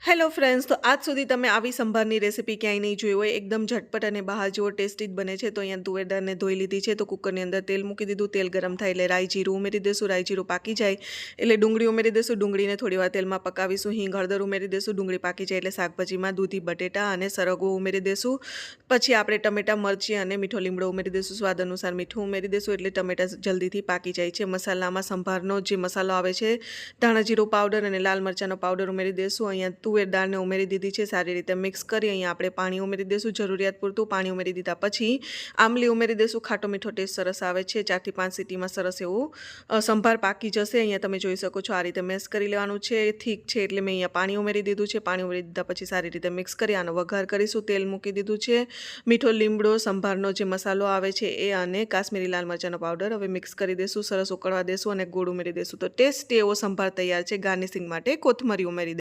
Hello friends, તો આજ સુધી તમે આવી સંભારની રેસીપી ક્યાંય નહીં જોઈ હોય. એકદમ ઝટપટ અને બહાર જેવો ટેસ્ટી જ બને છે. તો અહીંયા તુવેર દાળને ધોઈ લીધી છે. તો કુકરની અંદર તેલ મૂકી દીધું. તેલ ગરમ થાય એટલે રાઈ જીરું ઉમેરી દેશું. રાઈ જીરું પાકી જાય એટલે ડુંગળી ઉમેરી દેશું. ડુંગળીને થોડીવાર તેલમાં પકાવીશું. હિંગ હળદર ઉમેરી દેશું. ડુંગળી પાકી જાય એટલે શાકભાજીમાં દૂધી બટેટા અને સરગવો ઉમેરી દેશું. પછી આપણે ટમેટા મરચી અને મીઠો લીમડો ઉમેરી દેશું. સ્વાદ અનુસાર મીઠું ઉમેરી દેશું એટલે ટમેટા જલ્દીથી પાકી જાય છે. મસાલામાં સંભારનો જે મસાલો આવે છે, ધાણા જીરું પાવડર અને લાલ મરચાંનો પાવડર ઉમેરી દેશું. અહીંયા તુવેર દાળને ઉમેરી દીધી છે. સારી રીતે મિક્સ કરી અહીંયા આપણે પાણી ઉમેરી દેશું. જરૂરિયાત પૂરતું પાણી ઉમેરી દીધા પછી આમલી ઉમેરી દેશું. ખાટો મીઠો ટેસ્ટ સરસ આવે છે. 4 થી 5 સીટીમાં સરસ એવું સંભાર પાકી જશે. અહીંયા તમે જોઈ શકો છો, આ રીતે મેશ કરી લેવાનું છે. ઠીક છે એટલે મેં અહીંયા પાણી ઉમેરી દીધું છે. પાણી ઉમેરી દીધા પછી સારી રીતે મિક્સ કરી આનો વઘાર કરીશું. તેલ મૂકી દીધું છે. મીઠો લીમડો, સંભારનો જે મસાલો આવે છે એ અને કાશ્મીરી લાલ મરચાંનો પાવડર હવે મિક્સ કરી દેશું. સરસ ઉકળવા દેશું અને ગોળ ઉમેરી દેશું. તો ટેસ્ટી એવો સંભાર તૈયાર છે. ગાર્નિશિંગ માટે કોથમરી ઉમેરી